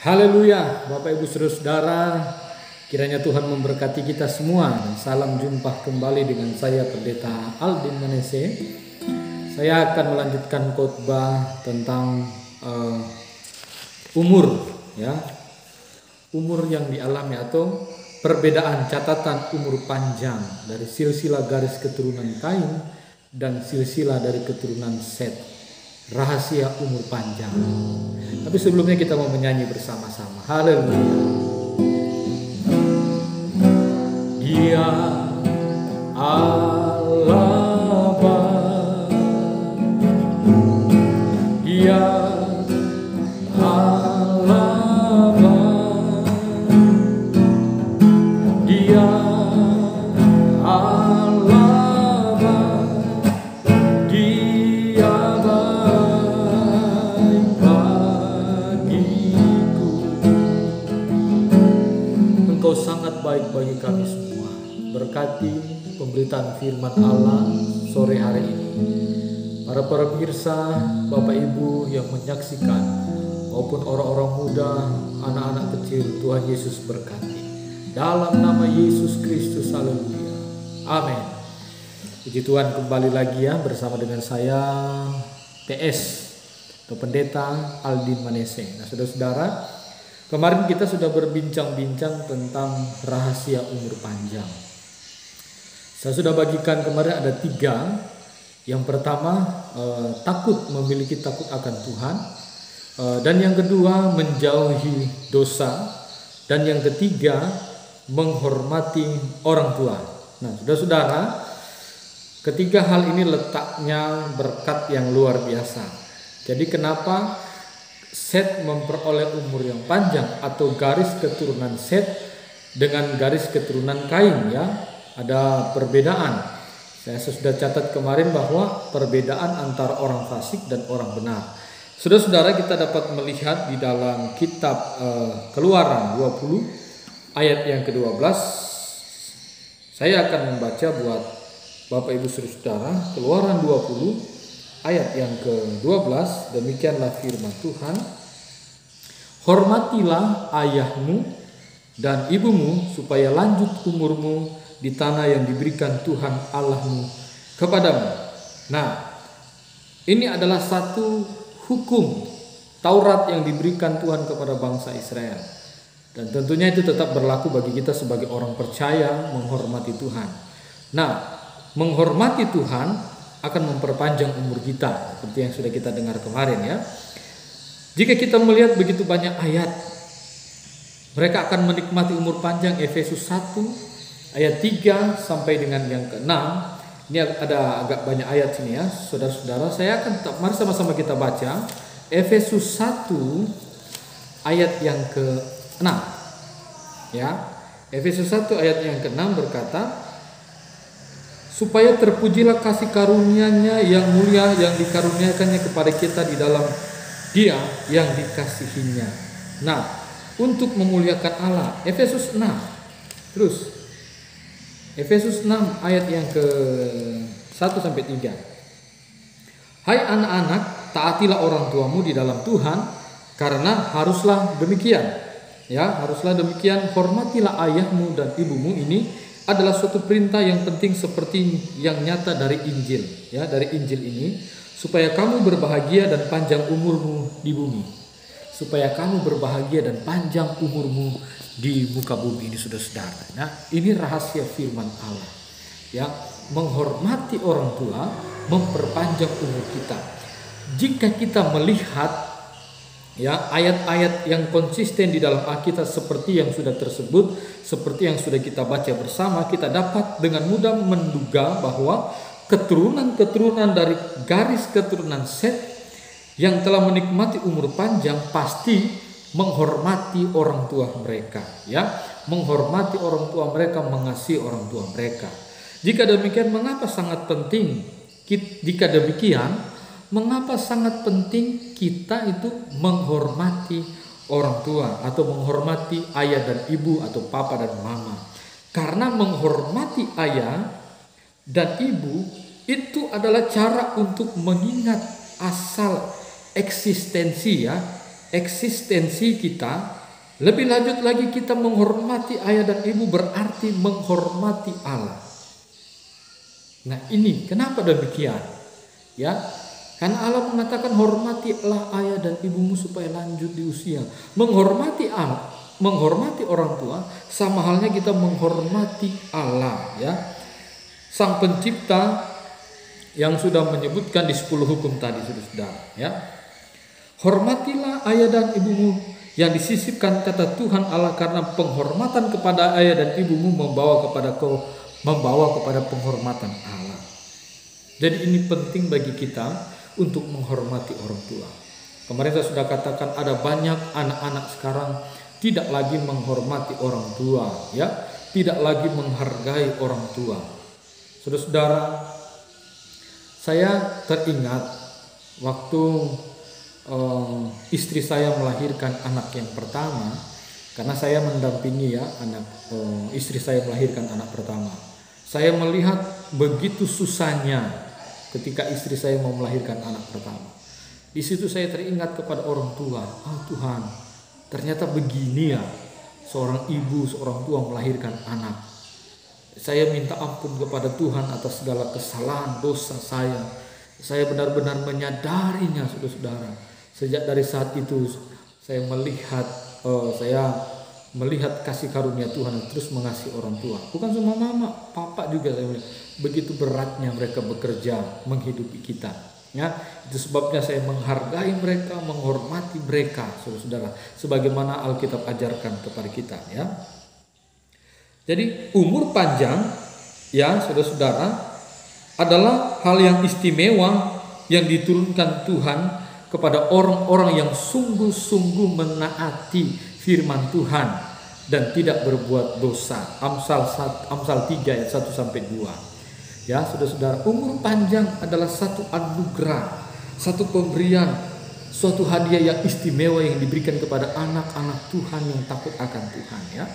Haleluya, Bapak Ibu Saudara, kiranya Tuhan memberkati kita semua. Dan salam jumpa kembali dengan saya Pendeta Aldin Manese. Saya akan melanjutkan khotbah tentang umur, ya, umur yang dialami atau perbedaan catatan umur panjang dari silsilah garis keturunan Kain dan silsilah dari keturunan Set. Rahasia umur panjang. Tapi sebelumnya kita mau menyanyi bersama-sama. Haleluya. Dia Allah Bapa, Dia Allah Bapa, Dia Allah Bapa, Dia baik bagiku. Engkau sangat baik bagi kami semua. Berkati pemberitaan firman Allah sore hari ini. Para pemirsa, Bapak Ibu yang menyaksikan maupun orang-orang muda, anak-anak kecil, Tuhan Yesus berkati. Dalam nama Yesus Kristus, haleluya. Amin. Puji Tuhan, kembali lagi ya bersama dengan saya PS atau Pendeta Aldin Manese. Nah, saudara-saudara, kemarin kita sudah berbincang-bincang tentang rahasia umur panjang. Saya sudah bagikan kemarin ada 3. Yang pertama, memiliki takut akan Tuhan. Dan yang kedua, menjauhi dosa. Dan yang ketiga, menghormati orang tua. Nah, saudara-saudara, ketiga hal ini letaknya berkat yang luar biasa. Jadi kenapa Set memperoleh umur yang panjang atau garis keturunan Set dengan garis keturunan Kain, ya? Ada perbedaan. Saya sudah catat kemarin bahwa perbedaan antara orang fasik dan orang benar. Saudara-saudara, kita dapat melihat di dalam kitab Keluaran 20 ayat yang ke-12. Saya akan membaca buat Bapak Ibu Saudara, Keluaran 20 ayat yang ke-12. Demikianlah firman Tuhan. Hormatilah ayahmu dan ibumu supaya lanjut umurmu di tanah yang diberikan Tuhan Allahmu kepadamu. Nah, ini adalah satu hukum Taurat yang diberikan Tuhan kepada bangsa Israel. Dan tentunya itu tetap berlaku bagi kita sebagai orang percaya menghormati Tuhan. Nah, menghormati Tuhan akan memperpanjang umur kita, seperti yang sudah kita dengar kemarin, ya. Jika kita melihat begitu banyak ayat, mereka akan menikmati umur panjang. Efesus 1 ayat 3 sampai dengan yang ke-6. Ini ada agak banyak ayat sini, ya, saudara-saudara. Saya akan mari sama-sama kita baca Efesus 1 ayat yang ke-6. Ya. Efesus 1 ayat yang ke-6 berkata, supaya terpujilah kasih karunia-Nya yang mulia yang dikaruniakannya kepada kita di dalam Dia yang dikasihinya. Nah, untuk memuliakan Allah. Efesus 6. Terus Efesus 6 ayat yang ke-1 sampai 3. Hai anak-anak, taatilah orang tuamu di dalam Tuhan, karena haruslah demikian. Ya, haruslah demikian. Hormatilah ayahmu dan ibumu. Ini adalah suatu perintah yang penting seperti yang nyata dari Injil, ya, dari Injil ini, supaya kamu berbahagia dan panjang umurmu di bumi. Supaya kamu berbahagia dan panjang umurmu di muka bumi ini, saudara-saudara. Nah, ini rahasia firman Allah. Ya, menghormati orang tua memperpanjang umur kita. Jika kita melihat, ya, ayat-ayat yang konsisten di dalam Alkitab seperti yang sudah tersebut, seperti yang sudah kita baca bersama, kita dapat dengan mudah menduga bahwa keturunan-keturunan dari garis keturunan Set yang telah menikmati umur panjang pasti menghormati orang tua mereka, ya, menghormati orang tua mereka, mengasihi orang tua mereka. Jika demikian, mengapa sangat penting? Jika demikian, mengapa sangat penting kita itu menghormati orang tua atau menghormati ayah dan ibu atau papa dan mama? Karena menghormati ayah dan ibu itu adalah cara untuk mengingat asal eksistensi, ya, eksistensi kita. Lebih lanjut lagi, kita menghormati ayah dan ibu berarti menghormati Allah. Nah ini kenapa demikian? Ya, karena Allah mengatakan hormatilah ayah dan ibumu supaya lanjut di usia. Menghormati Allah, menghormati orang tua sama halnya kita menghormati Allah, ya. Sang pencipta yang sudah menyebutkan di 10 hukum tadi, saudara, ya. Hormatilah ayah dan ibumu yang disisipkan kata Tuhan Allah, karena penghormatan kepada ayah dan ibumu membawa kepada penghormatan Allah. Jadi ini penting bagi kita untuk menghormati orang tua. Kemarin saya sudah katakan ada banyak anak-anak sekarang tidak lagi menghormati orang tua, ya, tidak lagi menghargai orang tua. Saudara-saudara, saya teringat waktu istri saya melahirkan anak yang pertama, karena saya mendampingi istri saya melahirkan anak pertama. Saya melihat begitu susahnya ketika istri saya mau melahirkan anak pertama. Di situ saya teringat kepada orang tua. Tuhan, ternyata begini ya seorang ibu, seorang tua melahirkan anak. Saya minta ampun kepada Tuhan atas segala kesalahan, dosa saya. Saya benar-benar menyadarinya, saudara-saudara. Sejak dari saat itu saya melihat kasih karunia Tuhan yang terus mengasihi orang tua. Bukan cuma mama, papa juga saya melihat. Begitu beratnya mereka bekerja menghidupi kita. Ya, itu sebabnya saya menghargai mereka, menghormati mereka, saudara-saudara, sebagaimana Alkitab ajarkan kepada kita, ya. Jadi umur panjang, ya, saudara-saudara, adalah hal yang istimewa yang diturunkan Tuhan kepada orang-orang yang sungguh-sungguh menaati firman Tuhan dan tidak berbuat dosa. Amsal 3 ayat 1 sampai 2. Ya, saudara-saudara, umur panjang adalah satu anugerah, satu pemberian, suatu hadiah yang istimewa yang diberikan kepada anak-anak Tuhan yang takut akan Tuhan, ya.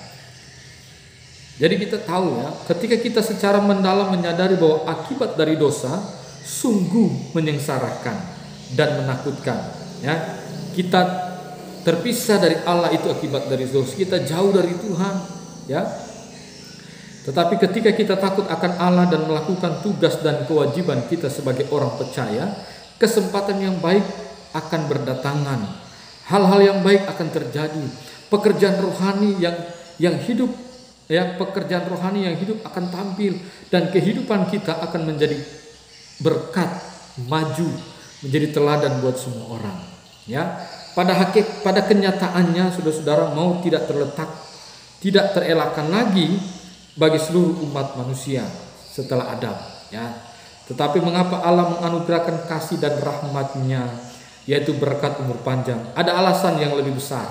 Jadi kita tahu, ya, ketika kita secara mendalam menyadari bahwa akibat dari dosa sungguh menyengsarakan dan menakutkan, ya. Kita terpisah dari Allah itu akibat dari dosa. Kita jauh dari Tuhan, ya. Tetapi ketika kita takut akan Allah dan melakukan tugas dan kewajiban kita sebagai orang percaya, kesempatan yang baik akan berdatangan. Hal-hal yang baik akan terjadi. Pekerjaan rohani yang hidup, ya, pekerjaan rohani yang hidup akan tampil dan kehidupan kita akan menjadi berkat, maju, menjadi teladan buat semua orang, ya. Pada kenyataannya, saudara-saudara, mau tidak terelakkan lagi bagi seluruh umat manusia setelah Adam, ya. Tetapi mengapa Allah menganugerahkan kasih dan rahmat-Nya, yaitu berkat umur panjang? Ada alasan yang lebih besar.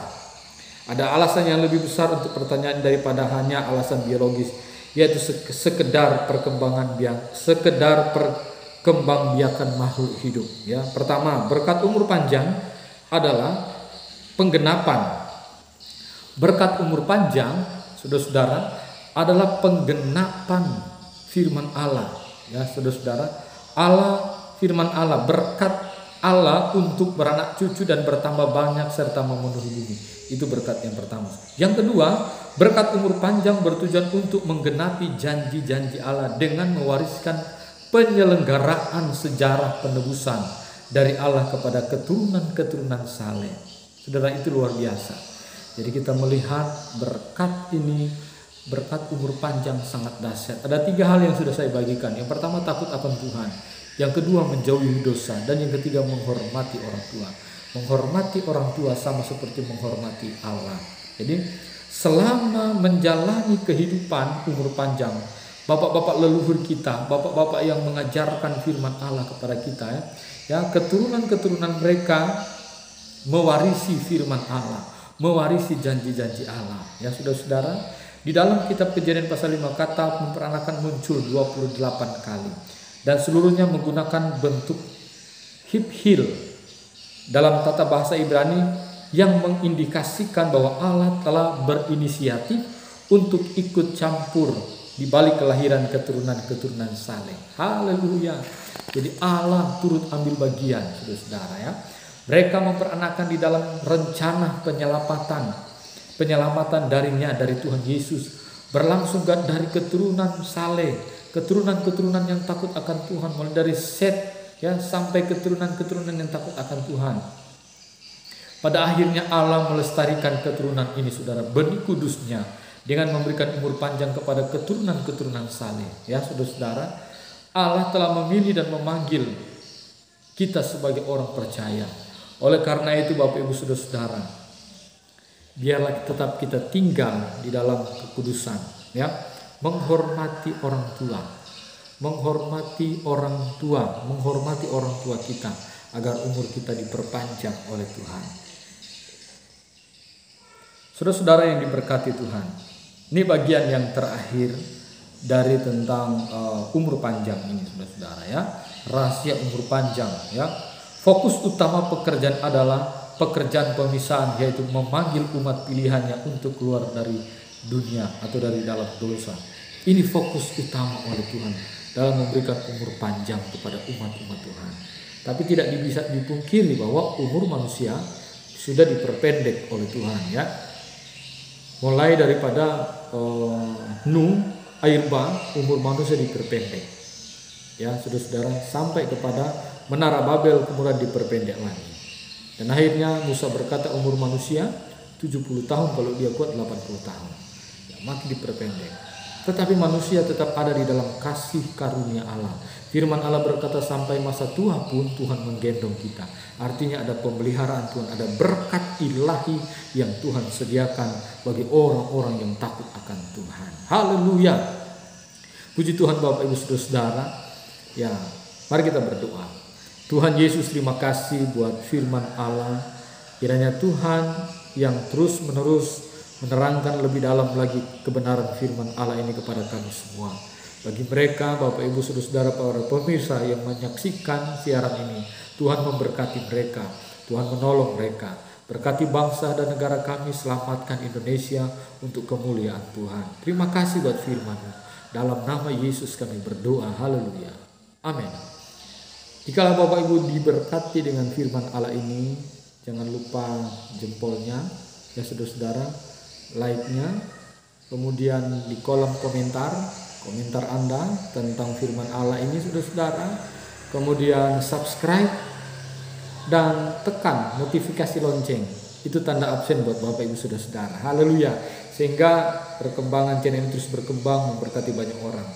Ada alasan yang lebih besar untuk pertanyaan daripada hanya alasan biologis, yaitu sekedar perkembangbiakan makhluk hidup, ya. Pertama, berkat umur panjang adalah penggenapan. Berkat umur panjang, saudara-saudara, adalah penggenapan firman Allah, ya, saudara-saudara. Firman Allah, berkat Allah untuk beranak cucu dan bertambah banyak serta memenuhi bumi. Itu berkat yang pertama. Yang kedua, berkat umur panjang bertujuan untuk menggenapi janji-janji Allah dengan mewariskan penyelenggaraan sejarah penebusan dari Allah kepada keturunan-keturunan saleh. Saudara, itu luar biasa. Jadi kita melihat berkat ini, berkat umur panjang sangat dahsyat. Ada 3 hal yang sudah saya bagikan. Yang pertama, takut akan Tuhan. Yang kedua, menjauhi dosa. Dan yang ketiga, menghormati orang tua. Menghormati orang tua sama seperti menghormati Allah. Jadi selama menjalani kehidupan umur panjang, bapak-bapak leluhur kita, bapak-bapak yang mengajarkan firman Allah kepada kita, ya, keturunan-keturunan mereka mewarisi firman Allah, mewarisi janji-janji Allah, ya, saudara-saudara. Di dalam kitab Kejadian pasal 5, kata memperanakan muncul 28 kali dan seluruhnya menggunakan bentuk hiphil dalam tata bahasa Ibrani yang mengindikasikan bahwa Allah telah berinisiatif untuk ikut campur di balik kelahiran keturunan-keturunan saleh. Haleluya. Jadi Allah turut ambil bagian, saudara-saudara, ya. Mereka memperanakan di dalam rencana penyelamatan darinya dari Tuhan Yesus. Berlangsung dari keturunan Saleh, keturunan-keturunan yang takut akan Tuhan, mulai dari Set ya sampai keturunan-keturunan yang takut akan Tuhan. Pada akhirnya Allah melestarikan keturunan ini, saudara, benih kudusnya dengan memberikan umur panjang kepada keturunan-keturunan Saleh. Ya, saudara-saudara, Allah telah memilih dan memanggil kita sebagai orang percaya. Oleh karena itu, Bapak Ibu saudara-saudara, biarlah tetap kita tinggal di dalam kekudusan, ya, menghormati orang tua, menghormati orang tua kita agar umur kita diperpanjang oleh Tuhan. Saudara-saudara yang diberkati Tuhan, ini bagian yang terakhir dari tentang umur panjang ini, saudara-saudara, ya, rahasia umur panjang, ya. Fokus utama pekerjaan adalah pekerjaan pemisahan, yaitu memanggil umat pilihannya untuk keluar dari dunia atau dari dalam dosa. Ini fokus utama oleh Tuhan dalam memberikan umur panjang kepada umat-umat Tuhan. Tapi tidak bisa dipungkiri bahwa umur manusia sudah diperpendek oleh Tuhan, ya. Mulai daripada Nuh, air bah, umur manusia diperpendek, ya, saudara-saudara, sampai kepada Menara Babel kemudian diperpendek lagi. Dan akhirnya Musa berkata umur manusia 70 tahun, kalau dia kuat 80 tahun. Ya, makin diperpendek. Tetapi manusia tetap ada di dalam kasih karunia Allah. Firman Allah berkata sampai masa tua pun Tuhan menggendong kita. Artinya ada pemeliharaan Tuhan, ada berkat ilahi yang Tuhan sediakan bagi orang-orang yang takut akan Tuhan. Haleluya. Puji Tuhan Bapak Ibu saudara. Ya, mari kita berdoa. Tuhan Yesus, terima kasih buat firman Allah. Kiranya Tuhan yang terus menerus menerangkan lebih dalam lagi kebenaran firman Allah ini kepada kami semua. Bagi mereka Bapak Ibu saudara para pemirsa yang menyaksikan siaran ini, Tuhan memberkati mereka, Tuhan menolong mereka. Berkati bangsa dan negara kami, selamatkan Indonesia untuk kemuliaan Tuhan. Terima kasih buat firman-Mu. Dalam nama Yesus kami berdoa. Haleluya. Amin. Jikalau Bapak Ibu diberkati dengan firman Allah ini, jangan lupa jempolnya, ya saudara-saudara, like-nya, kemudian di kolom komentar Anda tentang firman Allah ini, saudara-saudara, kemudian subscribe dan tekan notifikasi lonceng. Itu tanda absen buat Bapak Ibu saudara-saudara. Haleluya. Sehingga perkembangan channel ini terus berkembang, memberkati banyak orang.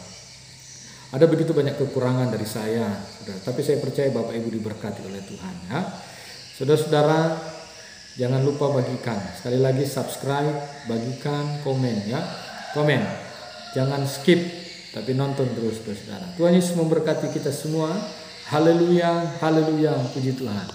Ada begitu banyak kekurangan dari saya, saudara, tapi saya percaya Bapak Ibu diberkati oleh Tuhan, ya. Saudara-saudara, jangan lupa bagikan. Sekali lagi subscribe, bagikan, komen, ya. Komen. Jangan skip, tapi nonton terus, saudara. Tuhan Yesus memberkati kita semua. Haleluya, haleluya, puji Tuhan.